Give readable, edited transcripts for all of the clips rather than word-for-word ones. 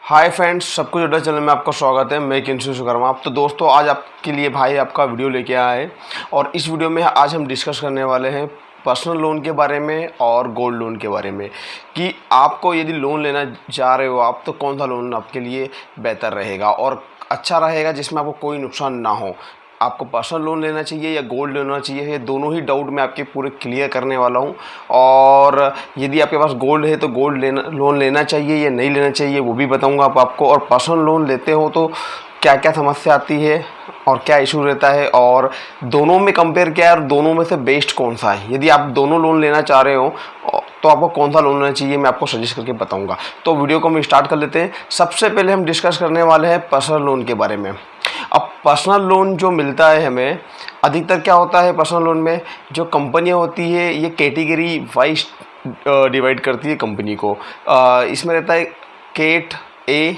Hi friends, सबको जोड़ा channel में आपका स्वागत है। मैं किंशु शर्मा। तो दोस्तों, आज आपके लिए भाई आपका वीडियो लेके आया है और इस वीडियो में आज हम डिस्कस करने वाले हैं पर्सनल लोन के बारे में और गोल्ड लोन के बारे में कि आपको यदि लोन लेना चाह रहे हो आप, तो कौन सा लोन आपके लिए बेहतर रहेगा और अच्छा रहेगा जिसमें आपको कोई नुकसान ना हो। आपको पर्सनल लोन लेना चाहिए या गोल्ड लेना चाहिए, ये दोनों ही डाउट मैं आपके पूरे क्लियर करने वाला हूँ। और यदि आपके पास गोल्ड है तो गोल्ड लोन लेना चाहिए या नहीं लेना चाहिए वो भी बताऊँगा आपको। और पर्सनल लोन लेते हो तो क्या क्या समस्या आती है और क्या इशू रहता है, और दोनों में कंपेयर क्या है और दोनों में से बेस्ट कौन सा है। यदि आप दोनों लोन लेना चाह रहे हो तो आपको कौन सा लोन लेना चाहिए मैं आपको सजेस्ट करके बताऊंगा। तो वीडियो को हम स्टार्ट कर लेते हैं। सबसे पहले हम डिस्कस करने वाले हैं पर्सनल लोन के बारे में। अब पर्सनल लोन जो मिलता है हमें, अधिकतर क्या होता है पर्सनल लोन में, जो कंपनियां होती है ये कैटेगरी वाइज डिवाइड करती है कंपनी को। इसमें रहता है कैट ए,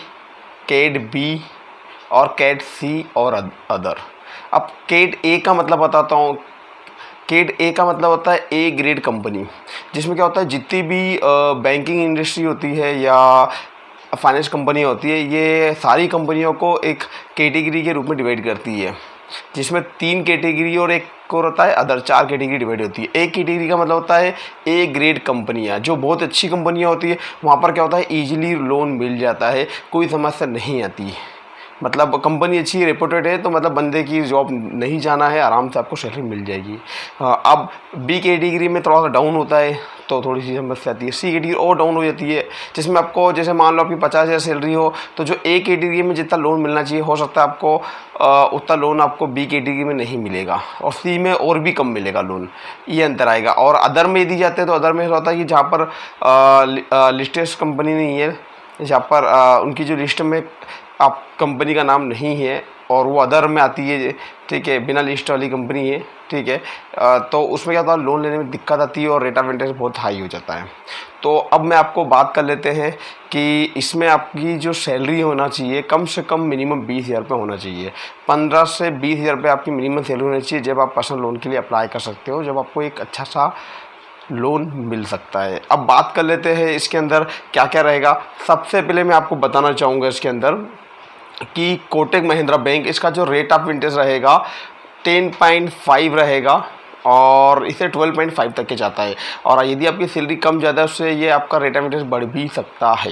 कैट बी और कैट सी और अदर। अब कैट ए का मतलब बताता हूँ। कैट ए का मतलब होता है ए ग्रेड कंपनी, जिसमें क्या होता है जितनी भी बैंकिंग इंडस्ट्री होती है या फाइनेंस कंपनी होती है, ये सारी कंपनियों को एक कैटेगरी के रूप में डिवाइड करती है, जिसमें 3 कैटेगरी और एक को होता है अदर, 4 कैटेगरी डिवाइड होती है। एक कैटेगरी का मतलब होता है ए ग्रेड कंपनियां, जो बहुत अच्छी कंपनियां होती है। वहाँ पर क्या होता है इजीली लोन मिल जाता है, कोई समस्या नहीं आती। मतलब कंपनी अच्छी रेपुटेड है तो मतलब बंदे की जॉब नहीं जाना है, आराम से आपको सैलरी मिल जाएगी। अब बी कैटेगरी में थोड़ा सा डाउन होता है तो थोड़ी सी समस्या आती है। सी कैटेगरी और डाउन हो जाती है, जिसमें आपको जैसे मान लो आपकी 50,000 सैलरी हो तो जो ए कैटेगरी में जितना लोन मिलना चाहिए हो सकता है आपको उतना लोन आपको बी कैटेगरी में नहीं मिलेगा और सी में और भी कम मिलेगा लोन, ये अंतर आएगा। और अदर में दी जाते हैं तो अदर में होता है कि जहाँ पर लिस्टेड कंपनी नहीं है, जहाँ पर उनकी जो लिस्ट में आप कंपनी का नाम नहीं है और वो अदर में आती है, ठीक है, बिना लिस्ट वाली कंपनी है, ठीक है, तो उसमें क्या होता है लोन लेने में दिक्कत आती है और रेट ऑफ इंटरेस्ट बहुत हाई हो जाता है। तो अब मैं आपको बात कर लेते हैं कि इसमें आपकी जो सैलरी होना चाहिए कम से कम मिनिमम 20,000 रुपये होना चाहिए। 15 से 20,000 रुपये आपकी मिनिमम सैलरी होनी चाहिए जब आप पर्सनल लोन के लिए अप्लाई कर सकते हो, जब आपको एक अच्छा सा लोन मिल सकता है। अब बात कर लेते हैं इसके अंदर क्या क्या रहेगा। सबसे पहले मैं आपको बताना चाहूँगा इसके अंदर कि कोटक महिंद्रा बैंक, इसका जो रेट ऑफ इंटरेस्ट रहेगा 10.5 रहेगा और इसे 12.5 तक के जाता है। और यदि आपकी सैलरी कम ज़्यादा है उससे ये आपका रेट ऑफ इंटरेस्ट बढ़ भी सकता है।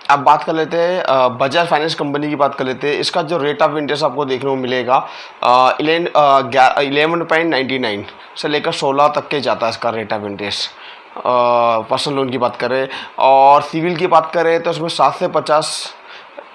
अब बात कर लेते हैं बजाज फाइनेंस कंपनी की बात कर लेते हैं। इसका जो रेट ऑफ इंटरेस्ट आपको देखने को मिलेगा 11.99 से लेकर 16 तक के जाता है इसका rate of interest. Personal loan की बात करें और सिविल की बात करें तो उसमें 750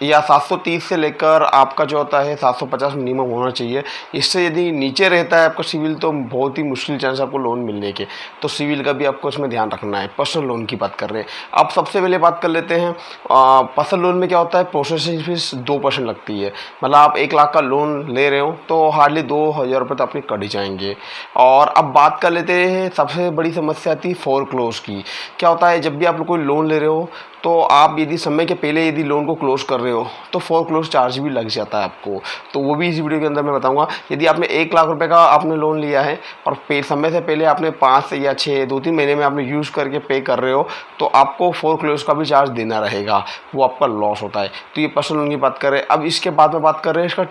या 730 से लेकर आपका जो होता है 750 मिनिमम होना चाहिए। इससे यदि नीचे रहता है आपका सिविल तो बहुत ही मुश्किल चांस आपको लोन मिलने के, तो सिविल का भी आपको इसमें ध्यान रखना है। पर्सनल लोन की बात कर रहे हैं। अब सबसे पहले बात कर लेते हैं पर्सनल लोन में क्या होता है प्रोसेसिंग फीस 2% लगती है। मतलब आप 1 लाख का लोन ले रहे हो तो हार्डली 2,000 रुपये तो आपके कट ही जाएंगे। और अब बात कर लेते हैं सबसे बड़ी समस्या आती है फोरक्लोज की। क्या होता है जब भी आप कोई लोन ले रहे हो तो आप यदि समय के पहले यदि लोन को क्लोज कर रहे हो तो फोरक्लोज चार्ज भी लग जाता है आपको, तो वो भी इस वीडियो के अंदर मैं बताऊंगा। यदि आपने 1 लाख रुपए का आपने लोन लिया है और समय से पहले आपने 5 या 6 2-3 महीने में आपने यूज़ करके पे कर रहे हो तो आपको फोरक्लोज का भी चार्ज देना रहेगा, वो आपका लॉस होता है। तो ये पर्सनल लोन की बात करें। अब इसके बाद में बात कर रहे हैं इसका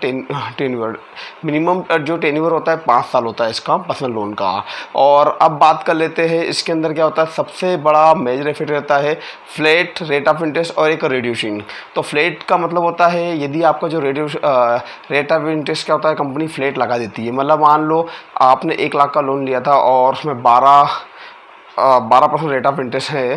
टेन्योर। मिनिमम जो टेन्योर होता है 5 साल होता है इसका पर्सनल लोन का। और अब बात कर लेते हैं इसके अंदर क्या होता है, सबसे बड़ा मेजर इफेक्ट रहता है फ्लैट रेट ऑफ इंटरेस्ट और एक रिड्यूसिंग। तो फ्लैट का मतलब होता है यदि आपका जो रेट ऑफ इंटरेस्ट क्या होता है कंपनी फ्लैट लगा देती है। मतलब मान लो आपने 1 लाख का लोन लिया था और उसमें 12% रेट ऑफ इंटरेस्ट है,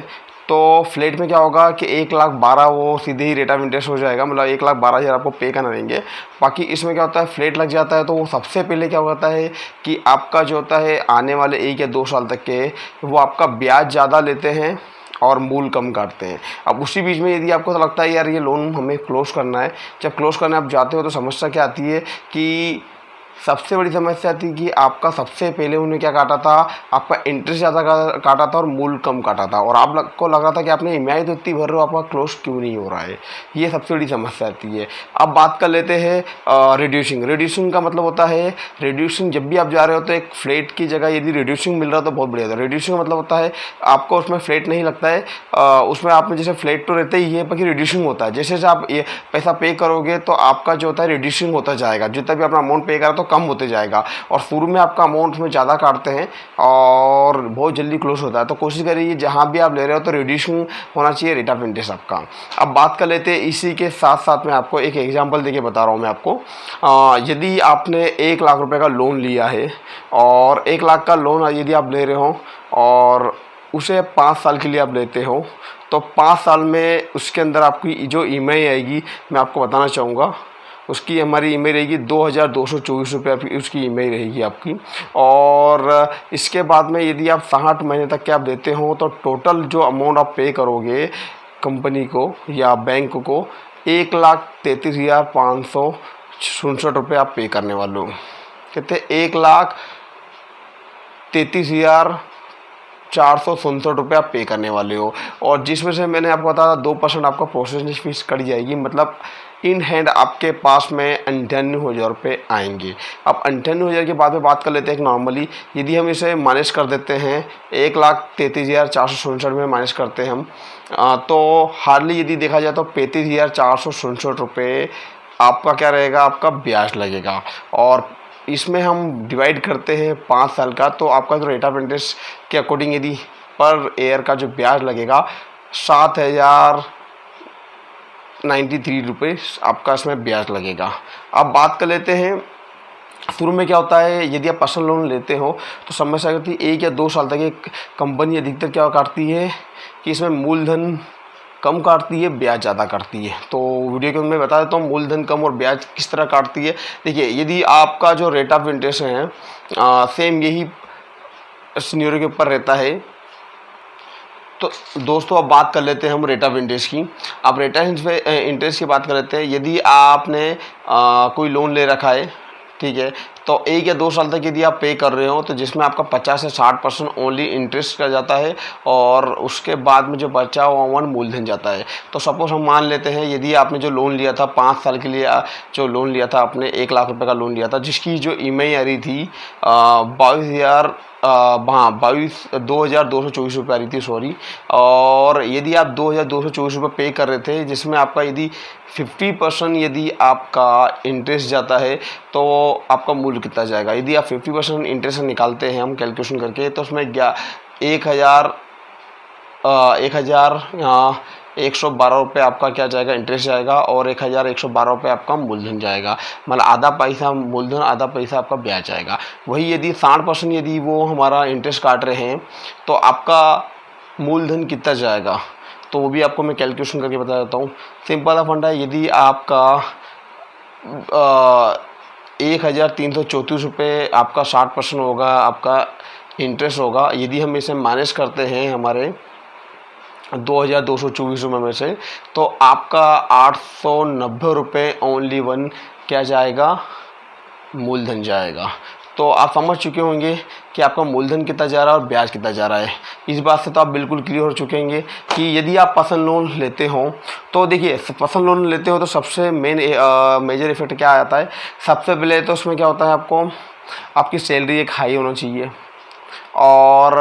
तो फ्लैट में क्या होगा कि 1,12,000 वो सीधे ही रेट ऑफ इंटरेस्ट हो जाएगा। मतलब 1,12,000 आपको पे करना रहेंगे। बाकी इसमें क्या होता है फ्लैट लग जाता है तो वो सबसे पहले क्या होता है कि आपका जो होता है आने वाले 1 या 2 साल तक के वो आपका ब्याज ज़्यादा लेते हैं और मूल कम काटते हैं। अब उसी बीच में यदि आपको तो लगता है यार ये लोन हमें क्लोज करना है, जब क्लोज करने आप जाते हो तो समस्या क्या आती है कि सबसे बड़ी समस्या थी कि आपका सबसे पहले उन्होंने क्या काटा था, आपका इंटरेस्ट ज़्यादा काटा था और मूल कम काटा था, और आपको लग रहा था कि आपने ईएमआई तो इतनी भर रहे हो, आपका क्लोज क्यों नहीं हो रहा है। ये सबसे बड़ी समस्या आती है। अब बात कर लेते हैं रिड्यूसिंग का मतलब होता है, रिड्यूसिंग जब भी आप जा रहे हो तो एक फ्लैट की जगह यदि रिड्यूसिंग मिल रहा है तो बहुत बढ़िया था। रिड्यूसिंग का मतलब होता है आपको उसमें फ्लैट नहीं लगता है, उसमें आप में जैसे फ्लैट तो रहते ही है, बाकी रिड्यूसिंग होता है। जैसे जैसे आप ये पैसा पे करोगे तो आपका जो होता है रिड्यूसिंग होता जाएगा, जितना भी अपना अमाउंट पे करा तो कम होते जाएगा, और शुरू में आपका अमाउंट में ज़्यादा काटते हैं और बहुत जल्दी क्लोज होता है। तो कोशिश करिए जहाँ भी आप ले रहे हो तो रिड्यूसिंग होना चाहिए रेट ऑफ इंटरेस्ट आपका। अब बात कर लेते हैं इसी के साथ साथ मैं आपको एक एग्जांपल देके बता रहा हूँ मैं आपको। यदि आपने 1 लाख रुपए का लोन लिया है और 1 लाख का लोन यदि आप ले रहे हो और उसे 5 साल के लिए आप लेते हो, तो 5 साल में उसके अंदर आपकी जो ईएमआई आएगी मैं आपको बताना चाहूँगा। उसकी हमारी ईएमआई रहेगी 2224 रुपये उसकी ईएमआई रहेगी आपकी। और इसके बाद में यदि आप 60 महीने तक के आप देते हो तो टोटल जो अमाउंट आप पे करोगे कंपनी को या बैंक को 1,33,567 रुपये आप पे करने वाले हो। कहते 1,33,467 रुपये आप पे करने वाले हो, और जिसमें से मैंने आपको बताया 2% आपका प्रोसेसिंग फीस कट जाएगी, मतलब इन हैंड आपके पास में 98,000 रुपये आएंगे। अब 98,000 के बाद में बात कर लेते हैं एक नॉर्मली, यदि हम इसे माइनस कर देते हैं 1,33,467 में माइनस करते हैं हम, तो हार्डली यदि देखा जाए तो 35,467 रुपये आपका क्या रहेगा, आपका ब्याज लगेगा। और इसमें हम डिवाइड करते हैं 5 साल का, तो आपका जो रेट ऑफ इंटरेस्ट के अकॉर्डिंग यदि पर ईयर का जो ब्याज लगेगा 7,093 रुपये आपका इसमें ब्याज लगेगा। अब बात कर लेते हैं शुरू में क्या होता है, यदि आप पर्सनल लोन लेते हो तो समस्या होती है 1 या 2 साल तक एक कंपनी अधिकतर क्या काटती है कि इसमें मूलधन कम काटती है, ब्याज ज़्यादा काटती है। तो वीडियो के मैं बता देता हूँ मूलधन कम और ब्याज किस तरह काटती है। देखिए, यदि आपका जो रेट ऑफ इंटरेस्ट है सेम यही सिनेरियो के ऊपर रहता है, तो दोस्तों अब बात कर लेते हैं हम रेट ऑफ इंटरेस्ट की। अब रेट ऑफ इंटरेस्ट की बात कर लेते हैं। यदि आपने कोई लोन ले रखा है, ठीक है, तो 1 या 2 साल तक यदि आप पे कर रहे हो तो जिसमें आपका 50 से 60% ओनली इंटरेस्ट का जाता है, और उसके बाद में जो बचा हुआ अमाउंट मूलधन जाता है। तो सपोज हम मान लेते हैं यदि आपने जो लोन लिया था 5 साल के लिए, जो लोन लिया था आपने 1 लाख रुपए का लोन लिया था, जिसकी जो ईएमआई आ रही थी 2,224 रुपये आ रही थी, सॉरी। और यदि आप 2,224 रुपये पे कर रहे थे, जिसमें आपका यदि 50% यदि आपका इंटरेस्ट जाता है तो आपका मूल्य कितना जाएगा। यदि आप 50% इंटरेस्ट निकालते हैं हम कैलकुलेशन करके, तो उसमें 1,112 रुपये आपका क्या जाएगा, इंटरेस्ट जाएगा, और 1,112 रुपये आपका मूलधन जाएगा। मतलब आधा पैसा मूलधन, आधा पैसा आपका ब्याज जाएगा। वही यदि 60% यदि वो हमारा इंटरेस्ट काट रहे हैं तो आपका मूलधन कितना जाएगा, तो वो भी आपको मैं कैलकुलेशन करके बता देता हूँ। सिंपल सा फंडा है। यदि आपका 1,334 रुपये आपका 60% होगा, आपका इंटरेस्ट होगा। यदि हम इसे माइनस करते हैं हमारे 2,224 रुपये में से, तो आपका 890 रुपये ओनली वन क्या जाएगा, मूलधन जाएगा। तो आप समझ चुके होंगे कि आपका मूलधन कितना जा रहा है और ब्याज कितना जा रहा है। इस बात से तो आप बिल्कुल क्लियर हो चुके होंगे कि यदि आप पर्सनल लोन लेते हो तो देखिए, पर्सनल लोन लेते हो तो सबसे मेजर इफेक्ट क्या आता है। सबसे पहले तो उसमें क्या होता है, आपकी सैलरी एक हाई होना चाहिए, और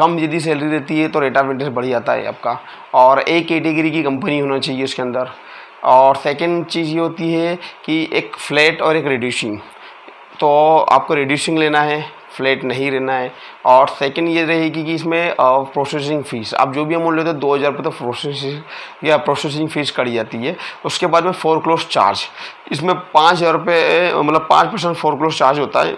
कम यदि सैलरी रहती है तो रेट ऑफ इंटरेस्ट बढ़ जाता है आपका, और एक कैटेगरी की कंपनी होना चाहिए उसके अंदर। और सेकंड चीज़ ये होती है कि एक फ्लैट और एक रिड्यूसिंग, तो आपको रिड्यूसिंग लेना है, फ्लैट नहीं लेना है। और सेकंड ये रहेगी कि इसमें प्रोसेसिंग फ़ीस, आप जो भी अमाउंट लेते हो 2,000 रुपये तो प्रोसेसिंग फ़ीस कटी जाती है। उसके बाद में फोरक्लोज चार्ज, इसमें 5,000 रुपये मतलब 5% फोरक्लोज चार्ज होता है।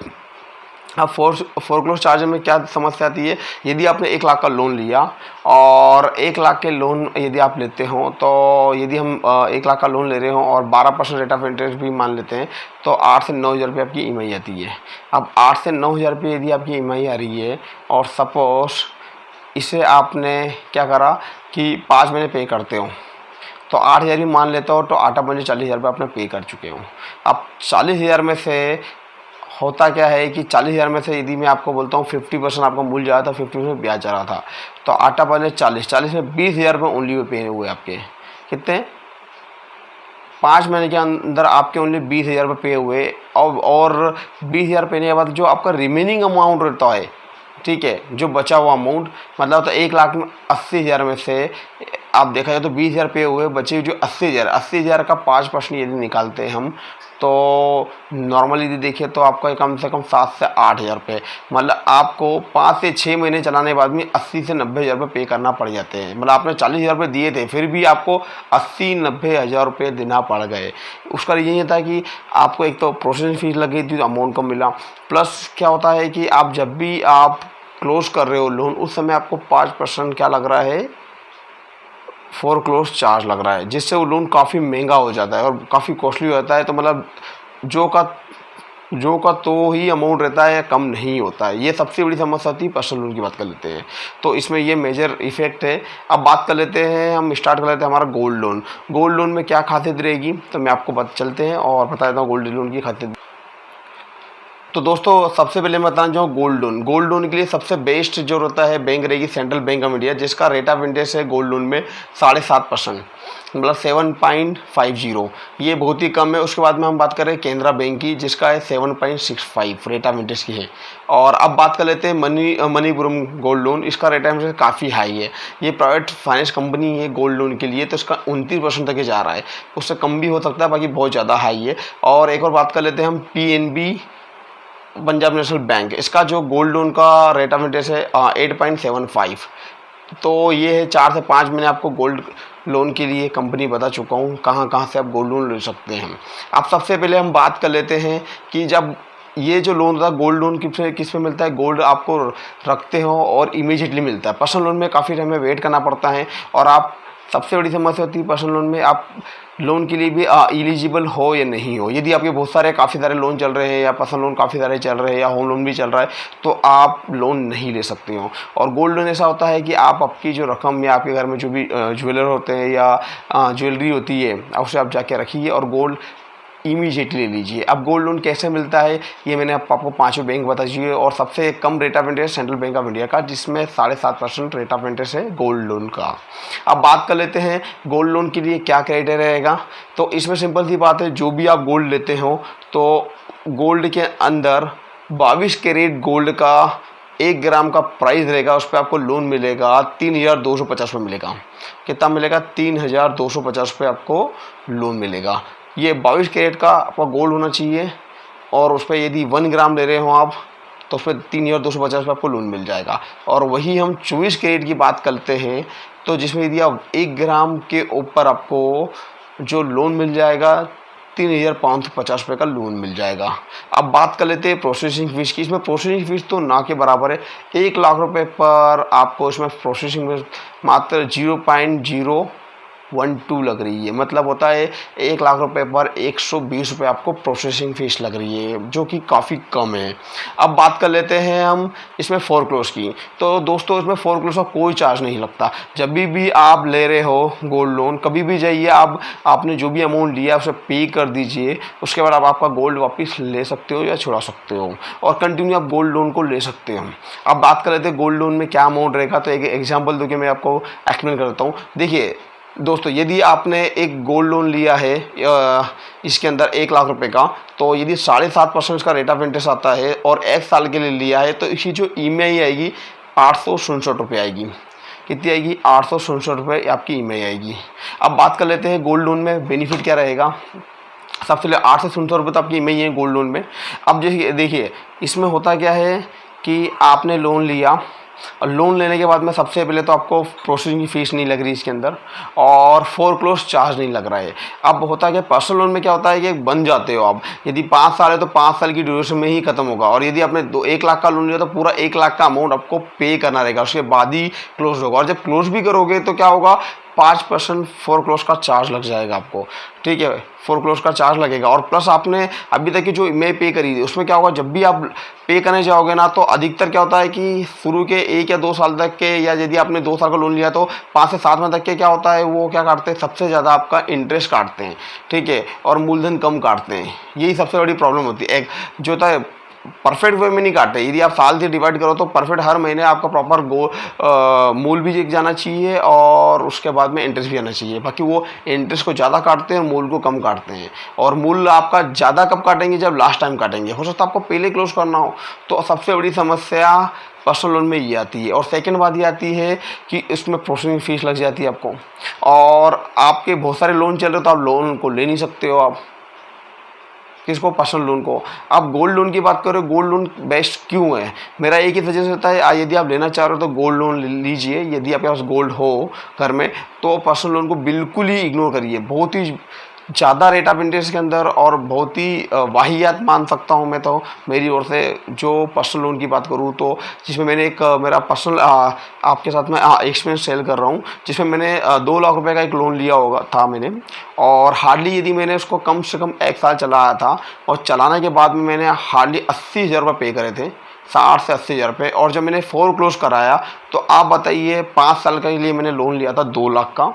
अब फोरक्लोज चार्ज में क्या समस्या आती है, यदि आपने 1 लाख का लोन लिया और 1 लाख के लोन यदि आप लेते हो, तो यदि हम 1 लाख का लोन ले रहे हो और 12% रेट ऑफ इंटरेस्ट भी मान लेते हैं, तो 8 से 9,000 रुपये आपकी ईएमआई आती है। अब 8 से 9,000 रुपये यदि आपकी ईएमआई आ रही है, और सपोज इसे आपने क्या करा कि 5 महीने पे करते हो, तो 8,000 भी मान लेते हो, तो 8 महीने 40,000 रुपये आपने पे कर चुके हो। अब 40,000 में से होता क्या है कि 40,000 में से यदि मैं आपको बोलता हूँ 50% आपका मूल जा रहा था, 50% ब्याज जा रहा था, तो आटा पहले 40 में 20,000 रुपये ओनली पे हुए आपके। कितने? 5 महीने के अंदर आपके ओनली 20,000 रुपये पे हुए। और 20,000 पे के बाद जो आपका रिमेनिंग अमाउंट रहता है, ठीक है, जो बचा हुआ अमाउंट, मतलब तो 1,80,000 में से आप देखा जाए तो 20,000 पे हुए, बचे जो 80,000 का 5% यदि निकालते हैं हम, तो नॉर्मली यदि देखिए तो आपका कम से कम 7 से 8,000 रुपये, मतलब आपको 5 से 6 महीने चलाने के बाद में 80 से 90,000 रुपये पे करना पड़ जाते हैं। मतलब आपने 40,000 रुपये दिए थे, फिर भी आपको 80-90,000 रुपये देना पड़ गए। उसका रीज़न ये था कि आपको एक तो प्रोसेसिंग फीस लगी थी, तो अमाउंट कम मिला, प्लस क्या होता है कि आप जब भी आप क्लोज कर रहे हो लोन, उस समय आपको 5% क्या लग रहा है, फोरक्लोज चार्ज लग रहा है, जिससे वो लोन काफ़ी महंगा हो जाता है और काफ़ी कॉस्टली हो जाता है। तो मतलब जो का तो ही अमाउंट रहता है, कम नहीं होता है। ये सबसे बड़ी समस्या होती है पर्सनल लोन की बात कर लेते हैं, तो इसमें ये मेजर इफेक्ट है। अब बात कर लेते हैं, हम स्टार्ट कर लेते हैं हमारा गोल्ड लोन। गोल्ड लोन में क्या खासियत रहेगी, तो मैं आपको चलते हैं और बता देता हूँ गोल्ड लोन की खासियत। तो दोस्तों सबसे पहले मैं बताना चाहूँ गोल्ड लोन के लिए सबसे बेस्ट जो रहता है बैंक रहेगी सेंट्रल बैंक ऑफ इंडिया, जिसका रेट ऑफ इंटरेस्ट है गोल्ड लोन में 7.5%, मतलब 7.50। ये बहुत ही कम है। उसके बाद में हम बात करें केनरा बैंक की, जिसका है 7.65 रेट ऑफ इंटरेस्ट की है। और अब बात कर लेते हैं मणिपुरम गोल्ड लोन। इसका रेट ऑफ इंटरेस्ट काफ़ी हाई है। ये प्राइवेट फाइनेंस कंपनी है गोल्ड लोन के लिए, तो इसका 29% तक जा रहा है, उससे कम भी हो सकता है, बाकी बहुत ज़्यादा हाई है। और एक और बात कर लेते हैं हम PNB पंजाब नेशनल बैंक। इसका जो गोल्ड लोन का रेट ऑफ इंटरेस्ट है 8.75। तो ये है 4 से 5 महीने आपको गोल्ड लोन के लिए कंपनी बता चुका हूँ कहाँ से आप गोल्ड लोन ले सकते हैं। अब सबसे पहले हम बात कर लेते हैं कि जब ये जो लोन था गोल्ड लोन किस पे मिलता है, गोल्ड आपको रखते हो और इमीडिएटली मिलता है। पर्सनल लोन में काफ़ी टाइम में वेट करना पड़ता है, और आप सबसे बड़ी समस्या होती है पर्सनल लोन में, आप लोन के लिए भी एलिजिबल हो या नहीं हो। यदि आपके बहुत सारे काफ़ी सारे लोन चल रहे हैं, या पर्सनल लोन काफ़ी सारे चल रहे हैं, या होम लोन भी चल रहा है, तो आप लोन नहीं ले सकते हो। और गोल्ड लोन ऐसा होता है कि आप आपकी जो रकम या आपके घर में जो भी ज्वेलर होते हैं या ज्वेलरी होती है, उसे आप जाके रखिए और गोल्ड इमीडिएटली ले लीजिए। अब गोल्ड लोन कैसे मिलता है, ये मैंने आपको 5 बैंक बता दिए, और सबसे कम rate of interest Central Bank of India का, जिसमें 7.5% रेट ऑफ इंटरेस्ट है गोल्ड लोन का। अब बात कर लेते हैं गोल्ड लोन के लिए क्या क्राइटेरिया रहेगा। तो इसमें सिंपल सी बात है, जो भी आप गोल्ड लेते हो, तो गोल्ड के अंदर 22 कैरेट गोल्ड का 1 ग्राम का प्राइस रहेगा, उस पर आपको लोन मिलेगा 3,250 रुपये मिलेगा। कितना मिलेगा? 3,250 रुपये आपको लोन मिलेगा। ये 22 कैरेट का आपका गोल्ड होना चाहिए, और उस पर यदि 1 ग्राम ले रहे हो आप, तो उस पर 3,250 रुपये आपको लोन मिल जाएगा। और वही हम 24 कैरेट की बात करते हैं, तो जिसमें यदि आप 1 ग्राम के ऊपर आपको जो लोन मिल जाएगा 3,550 रुपये का लोन मिल जाएगा। अब बात कर लेते हैं प्रोसेसिंग फ़ीस की। इसमें प्रोसेसिंग फ़ीस तो ना के बराबर है। 1 लाख रुपये पर आपको इसमें प्रोसेसिंग फीस मात्र 0.012 लग रही है। मतलब होता है 1 लाख रुपए पर 120 रुपये आपको प्रोसेसिंग फ़ीस लग रही है, जो कि काफ़ी कम है। अब बात कर लेते हैं हम इसमें फोरक्लोज की। तो दोस्तों इसमें फोरक्लोज का कोई चार्ज नहीं लगता। जब भी आप ले रहे हो गोल्ड लोन, कभी भी जाइए, आपने जो भी अमाउंट लिया उसे पे कर दीजिए। उसके बाद आप आपका गोल्ड वापस ले सकते हो या छुड़ा सकते हो, और कंटिन्यू आप गोल्ड लोन को ले सकते हो। अब बात कर लेते हैं गोल्ड लोन में क्या अमाउंट रहेगा। तो एक एग्जाम्पल देके मैं आपको एक्सप्लेन करता हूँ। देखिए दोस्तों, यदि आपने एक गोल्ड लोन लिया है इसके अंदर 1 लाख रुपए का, तो यदि 7.5% इसका रेट ऑफ इंटरेस्ट आता है और 1 साल के लिए लिया है, तो इसकी जो EMI आएगी 867 रुपये आएगी। कितनी आएगी? 867 रुपये आपकी EMI आएगी। अब बात कर लेते हैं गोल्ड लोन में बेनिफिट क्या रहेगा। सबसे पहले 867 रुपये तो आपकी EMI है गोल्ड लोन में। अब देखिए इसमें होता क्या है कि आपने लोन लिया, और लोन लेने के बाद में सबसे पहले तो आपको प्रोसेसिंग की फ़ीस नहीं लग रही इसके अंदर, और फोरक्लोज चार्ज नहीं लग रहा है। अब होता है कि पर्सनल लोन में क्या होता है कि बन जाते हो आप, यदि 5 साल है तो 5 साल की ड्यूरेशन में ही खत्म होगा। और यदि आपने 1 लाख का लोन लिया तो पूरा 1 लाख का अमाउंट आपको पे करना रहेगा, उसके बाद ही क्लोज होगा। और जब क्लोज भी करोगे तो क्या होगा, 5% फोरक्लोज का चार्ज लग जाएगा आपको। ठीक है, फोरक्लोज का चार्ज लगेगा। और प्लस आपने अभी तक की जो EMI पे करी थी, उसमें क्या होगा, जब भी आप पे करने जाओगे ना, तो अधिकतर क्या होता है कि शुरू के 1 या 2 साल तक के, या यदि आपने 2 साल का लोन लिया तो 5 से 7 महीने तक के क्या होता है, वो क्या काटते हैं, सबसे ज़्यादा आपका इंटरेस्ट काटते हैं। ठीक है, और मूलधन कम काटते हैं। यही सबसे बड़ी प्रॉब्लम होती है। एक जो होता है परफेक्ट वे में नहीं काटे। यदि आप साल से डिवाइड करो तो परफेक्ट हर महीने आपका प्रॉपर मूल भी जाना चाहिए और उसके बाद में इंटरेस्ट भी आना चाहिए। बाकी वो इंटरेस्ट को ज़्यादा काटते हैं और मूल को कम काटते हैं। और मूल आपका ज़्यादा कब काटेंगे, जब लास्ट टाइम काटेंगे। हो सकता है आपको पहले क्लोज करना हो। तो सबसे बड़ी समस्या पर्सनल लोन में ये आती है। और सेकंड बात ये आती है कि इसमें प्रोसेसिंग फीस लग जाती है आपको, और आपके बहुत सारे लोन चल रहे हो तो आप लोन को ले नहीं सकते हो। आप किसको, पर्सनल लोन को। आप गोल्ड लोन की बात करो, गोल्ड लोन बेस्ट क्यों है, मेरा एक ही सजेशन होता है, यदि आप लेना चाह रहे हो तो गोल्ड लोन लीजिए। यदि आपके पास गोल्ड हो घर में तो पर्सनल लोन को बिल्कुल ही इग्नोर करिए। बहुत ही ज़्यादा रेट ऑफ इंटरेस्ट के अंदर और बहुत ही वाहियात मान सकता हूँ मैं तो मेरी ओर से। जो पर्सनल लोन की बात करूँ तो जिसमें मैंने एक मेरा पर्सनल आपके साथ में एक्सपीरियंस शेयर कर रहा हूँ, जिसमें मैंने 2 लाख रुपए का एक लोन लिया होगा था मैंने। और हार्डली यदि मैंने उसको कम से कम 1 साल चलाया था, और चलाने के बाद में मैंने हार्डली 80,000 रुपये पे करे थे, 60 से 80,000 रुपये। और जब मैंने फोरक्लोज कराया तो आप बताइए 5 साल के लिए मैंने लोन लिया था 2 लाख का।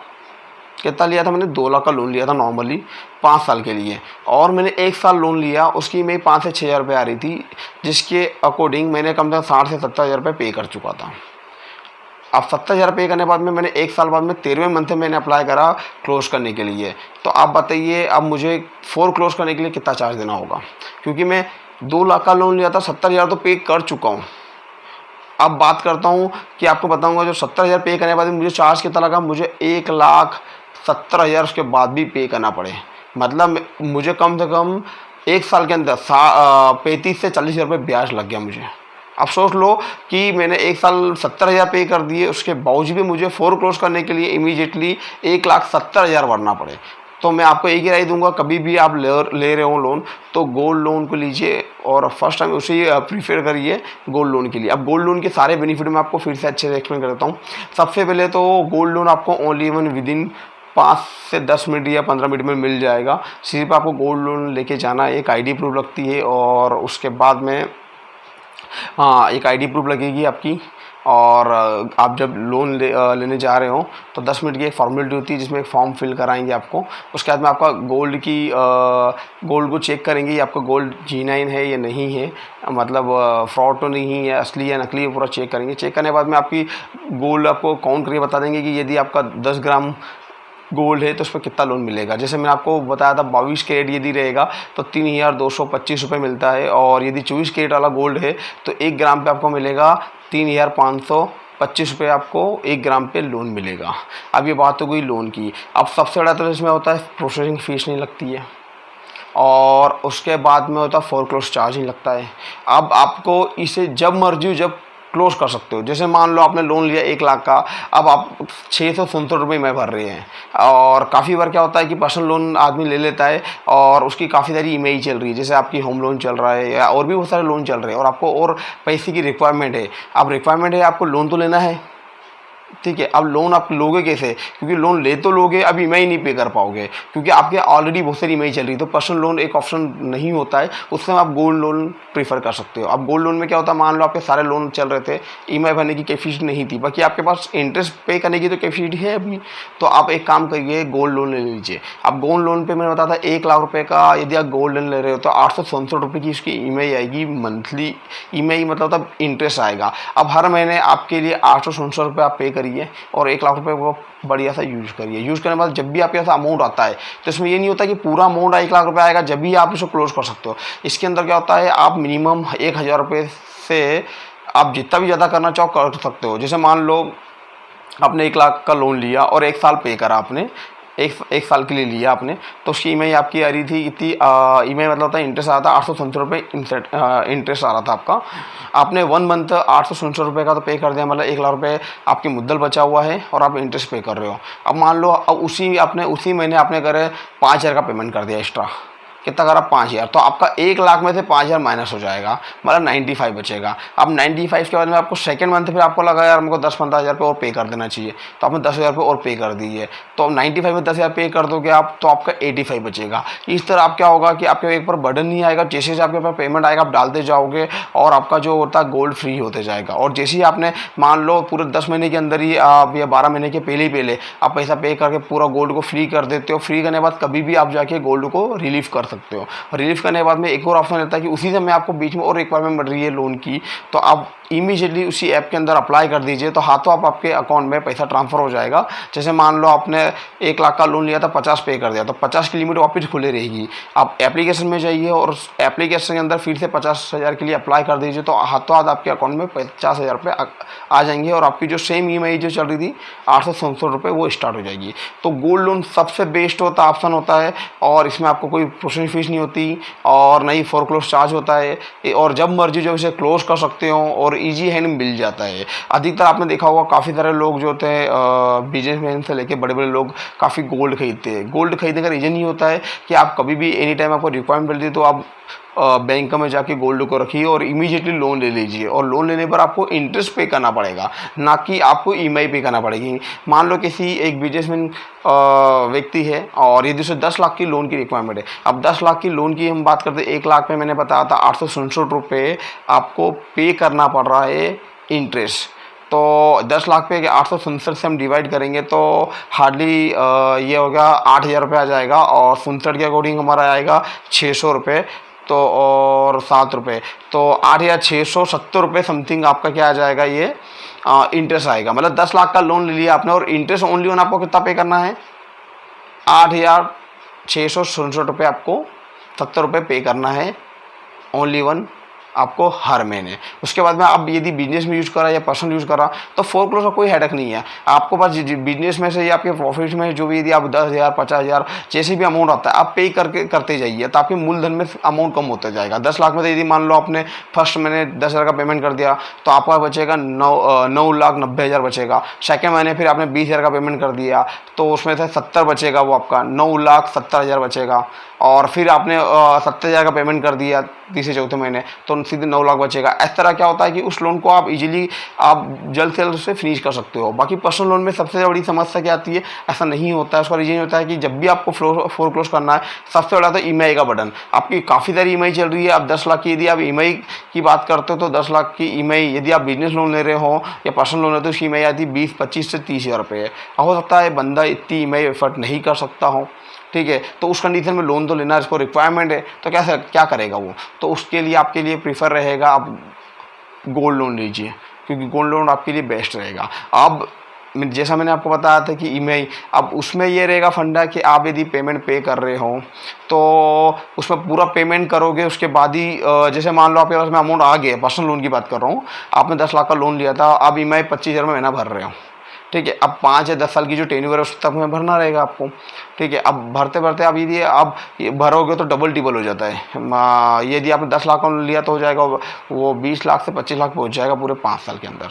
कितना लिया था मैंने, 2 लाख का लोन लिया था नॉर्मली 5 साल के लिए। और मैंने 1 साल लोन लिया, उसकी मेरी 5 से 6,000 रुपये आ रही थी, जिसके अकॉर्डिंग मैंने कम से कम 60 से 70,000 रुपये पे कर चुका था। अब 70,000 पे करने के बाद में मैंने 1 साल बाद में 13वें मंथ में मैंने अप्लाई करा क्लोज करने के लिए। तो आप बताइए अब मुझे क्लोज करने के लिए कितना चार्ज देना होगा, क्योंकि मैं 2 लाख का लोन लिया था, 70,000 तो पे कर चुका हूँ। अब बात करता हूँ कि आपको बताऊँगा जो 70,000 पे करने के बाद मुझे चार्ज कितना लगा, मुझे 1,70,000 उसके बाद भी पे करना पड़े। मतलब मुझे कम से कम 1 साल के अंदर 35 से 40,000 रुपये ब्याज लग गया मुझे। अब सोच लो कि मैंने 1 साल 70,000 पे कर दिए, उसके बावजूद भी मुझे क्लोज करने के लिए इमीडिएटली 1,70,000 भरना पड़े। तो मैं आपको एक ही राय दूंगा, कभी भी आप ले रहे हो लोन तो गोल्ड लोन को लीजिए और फर्स्ट टाइम उसे प्रीफर करिए गोल्ड लोन के लिए। अब गोल्ड लोन के सारे बेनिफिट मैं आपको फिर से अच्छे से एक्सप्लेन कर देता हूँ। सबसे पहले तो गोल्ड लोन आपको ओनली विदिन 5 से 10 मिनट या 15 मिनट में मिल जाएगा। सिर्फ आपको गोल्ड लोन लेके जाना, एक आईडी प्रूफ लगती है और उसके बाद में एक आईडी प्रूफ लगेगी आपकी। और आप जब लोन लेने जा रहे हो तो 10 मिनट की एक फॉर्मेलिटी होती है जिसमें एक फॉर्म फिल कराएंगे आपको। उसके बाद में आपका गोल्ड को चेक करेंगे, आपका गोल्ड G9 है या नहीं है, मतलब फ्रॉड तो नहीं है, असली या नकली, पूरा चेक करेंगे। चेक करने के बाद में आपकी गोल्ड आपको काउंट करके बता देंगे कि यदि आपका 10 ग्राम गोल्ड है तो उस पर कितना लोन मिलेगा। जैसे मैंने आपको बताया था 22 कैरेट यदि रहेगा तो 3,225 रुपये मिलता है, और यदि 24 कैरेट वाला गोल्ड है तो 1 ग्राम पे आपको मिलेगा 3,525 रुपये, आपको 1 ग्राम पे लोन मिलेगा। अब ये बात हो गई लोन की। अब सबसे बड़ा तो इसमें होता है प्रोसेसिंग फ़ीस नहीं लगती है, और उसके बाद में होता है फोरक्लोज चार्ज नहीं लगता है। अब आपको इसे जब मर्जी जब क्लोज कर सकते हो। जैसे मान लो आपने लोन लिया 1 लाख का, अब आप 667 रुपये में भर रहे हैं। और काफ़ी बार क्या होता है कि पर्सनल लोन आदमी ले लेता है और उसकी काफ़ी सारी ईएमआई चल रही है, जैसे आपकी होम लोन चल रहा है या और भी बहुत सारे लोन चल रहे हैं, और आपको और पैसे की रिक्वायरमेंट है। अब रिक्वायरमेंट है, आपको लोन तो लेना है, ठीक है। अब लोन आप लोगे कैसे, क्योंकि लोन ले तो लोगे, अब ईएमआई नहीं पे कर पाओगे क्योंकि आपके ऑलरेडी बहुत सारी ईएमआई चल रही है। तो पर्सनल लोन एक ऑप्शन नहीं होता है, उसमें आप गोल्ड लोन प्रीफर कर सकते हो। अब गोल्ड लोन में क्या होता है, मान लो आपके सारे लोन चल रहे थे, ईएमआई भरने की कैपेसिटी नहीं थी, बाकी आपके पास इंटरेस्ट पे करने की तो कैपेसिटी है अभी, तो आप एक काम करिए, गोल्ड लोन ले लीजिए। अब गोल्ड लोन पे मैंने बताया था 1 लाख रुपये का यदि आप गोल्ड लोन ले रहे हो तो 867 रुपये की इसकी ईएमआई आएगी, मंथली ईएमआई, मतलब तब इंटरेस्ट आएगा। अब हर महीने आपके लिए 867 रुपये आप पे करिए और 1 लाख रुपए को बढ़िया सा यूज़ करिए। यूज़ करने के बाद जब भी आपके पास अमाउंट आता है तो इसमें ये नहीं होता कि पूरा अमाउंट 1 लाख रुपए आएगा, जब भी आप इसको क्लोज कर सकते हो। इसके अंदर क्या होता है, आप मिनिमम 1,000 रुपये से आप जितना भी ज़्यादा करना चाहो कर सकते हो। जैसे मान लो आपने 1 लाख का लोन लिया और 1 साल पे करा आपने, एक साल के लिए लिया आपने, तो उसकी ईएमआई आपकी आ रही थी इतनी, ईएमआई मतलब होता है इंटरेस्ट आ रहा था 867 रुपये इंटरेस्ट आ रहा था आपका। आपने 1 मंथ 867 रुपये का तो पे कर दिया, मतलब 1 लाख रुपये आपकी मुद्दल बचा हुआ है और आप इंटरेस्ट पे कर रहे हो। अब मान लो अब उसी महीने आपने करे 5,000 का पेमेंट कर दिया एक्स्ट्रा, कितना करा 5,000, तो आपका 1 लाख में से 5,000 माइनस हो जाएगा, मतलब 95 बचेगा। अब 95 के बाद में आपको सेकंड मंथ फिर आपको लगा यार हमको 10-15,000 रुपये और पे कर देना चाहिए, तो आपने 10,000 रुपये और पे कर दिए, तो 95 में 10,000 पे कर दोगे आप तो आपका 85 बचेगा। इस तरह आप क्या होगा कि आपके एक पर बर्डन नहीं आएगा, जैसे जैसे आपके पास पेमेंट आएगा आप डालते जाओगे और आपका जो होता है गोल्ड फ्री होते जाएगा। और जैसे ही आपने मान लो पूरे 10 महीने के अंदर ही आप या 12 महीने के पहले आप पैसा पे करके पूरा गोल्ड को फ्री कर देते हो, फ्री करने के बाद कभी भी आप जाके गोल्ड को रिलीव कर सकते हो। रिलीफ करने के बाद में एक और ऑप्शन रहता है कि उसी समय आपको बीच में और रिक्वायरमेंट बढ़ रही है लोन की, तो आप इमीडिएटली उसी ऐप के अंदर अप्लाई कर दीजिए, तो हाथों आप आपके अकाउंट में पैसा ट्रांसफ़र हो जाएगा। जैसे मान लो आपने 1 लाख का लोन लिया था, 50 पे कर दिया, तो 50 की लिमिट वापस खुले रहेगी। आप एप्लीकेशन में जाइए और एप्लीकेशन के अंदर फिर से 50,000 के लिए अप्लाई कर दीजिए, तो हाथों हाथ आपके अकाउंट में 50,000 रुपये आ जाएंगे और आपकी जो सेम EMI जो चल रही थी 867 रुपये वो स्टार्ट हो जाएगी। तो गोल्ड लोन सबसे बेस्ट ऑप्शन होता है और इसमें आपको कोई प्रोसेसिंग फीस नहीं होती और नहीं फोरक्लोज चार्ज होता है और जब मर्जी जो इसे क्लोज कर सकते हो और ईजी हैंड मिल जाता है। अधिकतर आपने देखा होगा काफ़ी सारे लोग जो होते हैं बिजनेसमैन से लेके बड़े बड़े लोग काफ़ी गोल्ड खरीदते हैं। गोल्ड खरीदने का रीज़न ये होता है कि आप कभी भी एनी टाइम आपको रिक्वायरमेंट मिलती है तो आप बैंक में जाके गोल्ड को रखिए और इमीडिएटली लोन ले लीजिए और लोन लेने पर आपको इंटरेस्ट पे करना पड़ेगा, ना कि आपको EMI पे करना पड़ेगी। मान लो किसी एक बिजनेसमैन व्यक्ति है और यदि उसे 10 लाख की लोन की रिक्वायरमेंट है। अब 10 लाख की लोन की हम बात करते हैं, 1 लाख में मैंने बताया था 867 रुपये आपको पे करना पड़ रहा है इंटरेस्ट। तो 10 लाख पे 867 से हम डिवाइड करेंगे तो हार्डली ये हो गया 8,000 रुपये आ जाएगा और 67 के अकॉर्डिंग हमारा आएगा 600 रुपये, तो और 7 रुपये, तो 8,670 रुपये समथिंग आपका क्या आ जाएगा, ये इंटरेस्ट आएगा। मतलब 10 लाख का लोन ले लिया आपने और इंटरेस्ट ओनली ऑन आपको कितना पे करना है, 8,667 रुपये आपको 70 रुपये पे करना है ओनली वन आपको हर महीने। उसके बाद में आप यदि बिजनेस में यूज़ करा या पर्सनल यूज़ करा तो फोरक्लोज का कोई हेडेक नहीं है आपको पास। बिजनेस में से या आपके प्रॉफिट में जो भी यदि आप 10,000 50,000 जैसे भी अमाउंट आता है आप पे करते जाइए, तो आपके मूलधन में अमाउंट कम होता जाएगा। 10 लाख में तो यदि मान लो आपने फर्स्ट महीने 10,000 का पेमेंट कर दिया तो आपका बचेगा 9,90,000 बचेगा। सेकेंड महीने फिर आपने 20,000 का पेमेंट कर दिया तो उसमें से 70 बचेगा, वो आपका 9,70,000 बचेगा। और फिर आपने 70,000 का पेमेंट कर दिया तीसरे चौथे महीने तो सीधे 9 लाख बचेगा। इस तरह क्या होता है कि उस लोन को आप इजीली आप जल्द से जल्द उसे फिनिश कर सकते हो। बाकी पर्सनल लोन में सबसे बड़ी समस्या क्या आती है, ऐसा नहीं होता है। उसका रीजन होता है कि जब भी आपको फोरक्लोज करना है सबसे बड़ा तो EMI का बटन। आपकी काफ़ी सारी EMI चल रही है। अब 10 लाख की यदि आप EMI की बात करते हो तो 10 लाख की EMI यदि आप बिजनेस लोन ले रहे हो या पर्सनल लोन ले तो उसकी EMI आती है 20, 25 से 30,000 रुपये। हो सकता है बंदा इतनी EMI एफर्ट नहीं कर सकता हो, ठीक है, तो उस कंडीशन में लोन तो लेना इसको रिक्वायरमेंट है, तो क्या करेगा वो, तो उसके लिए आपके लिए प्रीफर रहेगा आप गोल्ड लोन लीजिए, क्योंकि गोल्ड लोन आपके लिए बेस्ट रहेगा। अब जैसा मैंने आपको बताया था कि EMI, अब उसमें ये रहेगा फंडा कि आप यदि पेमेंट पे कर रहे हो तो उसमें पूरा पेमेंट करोगे, उसके बाद ही जैसे मान लो आपके पास में अमाउंट आ गया, पर्सनल लोन की बात कर रहा हूँ, आपने 10 लाख का लोन लिया था, आप EMI 25,000 में महीना भर रहे हो, ठीक है। अब 5 या 10 साल की जो टेन्योर है उस तक में भरना रहेगा आपको, ठीक है। अब भरते भरते आप यदि आप भरोगे तो डबल टिबल हो जाता है। यदि आपने 10 लाख का लिया तो हो जाएगा वो 20 लाख से 25 लाख पहुँच जाएगा पूरे 5 साल के अंदर।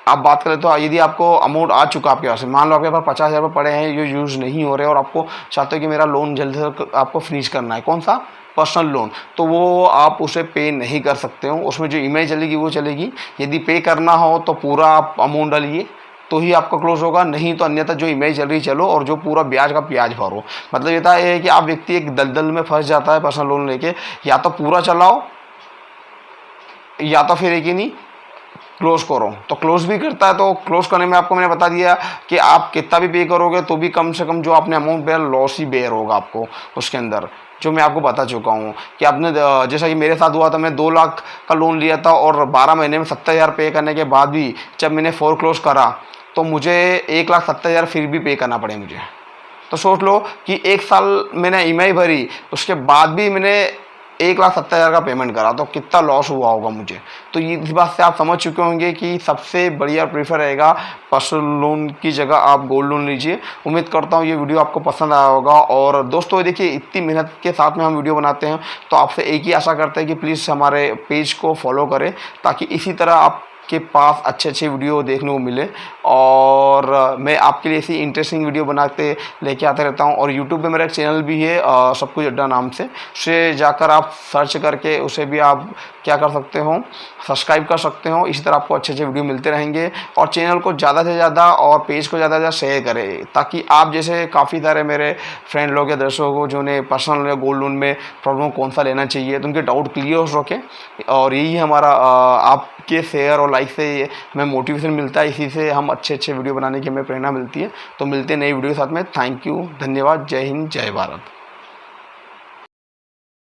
आप बात करें तो यदि आपको अमाउंट आ चुका आपके पास, मान लो आपके पास 50,000 रुपये पड़े हैं जो यूज़ नहीं हो रहे और आपको चाहते हो कि मेरा लोन जल्दी से आपको फिनिश करना है, कौन सा, पर्सनल लोन, तो वो आप उसे पे नहीं कर सकते हो। उसमें जो EMI चलेगी वो चलेगी। यदि पे करना हो तो पूरा आप अमाउंट डालिए तो ही आपका क्लोज होगा, नहीं तो अन्यथा जो EMI चल रही चलो और जो पूरा ब्याज का ब्याज भरो। मतलब ये है कि आप व्यक्ति एक दलदल में फंस जाता है पर्सनल लोन लेके, या तो पूरा चलाओ या तो फिर एक ही नहीं क्लोज करो। तो क्लोज भी करता है, तो क्लोज करने में आपको मैंने बता दिया कि आप कितना भी पे करोगे तो भी कम से कम जो आपने अमाउंट बेयर लॉस ही बेयर होगा आपको उसके अंदर, जो मैं आपको बता चुका हूँ कि आपने जैसा कि मेरे साथ हुआ था, मैं 2 लाख का लोन लिया था और 12 महीने में 70,000 पे करने के बाद भी जब मैंने फोरक्लोज करा तो मुझे 1,70,000 फिर भी पे करना पड़े मुझे। तो सोच लो कि 1 साल मैंने EMI भरी, उसके बाद भी मैंने 1,70,000 का पेमेंट करा, तो कितना लॉस हुआ होगा मुझे। तो ये इस बात से आप समझ चुके होंगे कि सबसे बढ़िया प्रीफर रहेगा पर्सनल लोन की जगह आप गोल्ड लोन लीजिए। उम्मीद करता हूँ ये वीडियो आपको पसंद आया होगा। और दोस्तों देखिए, इतनी मेहनत के साथ में हम वीडियो बनाते हैं तो आपसे एक ही आशा करते हैं कि प्लीज़ हमारे पेज को फॉलो करें, ताकि इसी तरह आप के पास अच्छे वीडियो देखने को मिले। और मैं आपके लिए ऐसी इंटरेस्टिंग वीडियो बनाते लेके आते रहता हूँ। और यूट्यूब पे मेरा एक चैनल भी है सब कुछ अड्डा नाम से, उसे जाकर आप सर्च करके उसे भी आप क्या कर सकते हो, सब्सक्राइब कर सकते हो। इसी तरह आपको अच्छे वीडियो मिलते रहेंगे। और चैनल को ज़्यादा से ज़्यादा और पेज को ज़्यादा से ज़्यादा शेयर करें, ताकि आप जैसे काफ़ी सारे मेरे फ्रेंड लोग या दर्शकों को जिन्हें पर्सनल या गोल्ड लोन में प्रॉब्लम कौन सा लेना चाहिए, तो उनके डाउट क्लियर हो सके। और यही हमारा आपके शेयर और लाइक से हमें मोटिवेशन मिलता है, इसी से हम अच्छे वीडियो बनाने की हमें प्रेरणा मिलती है। तो मिलते हैं नई वीडियो के साथ में। थैंक यू, धन्यवाद, जय हिंद, जय भारत।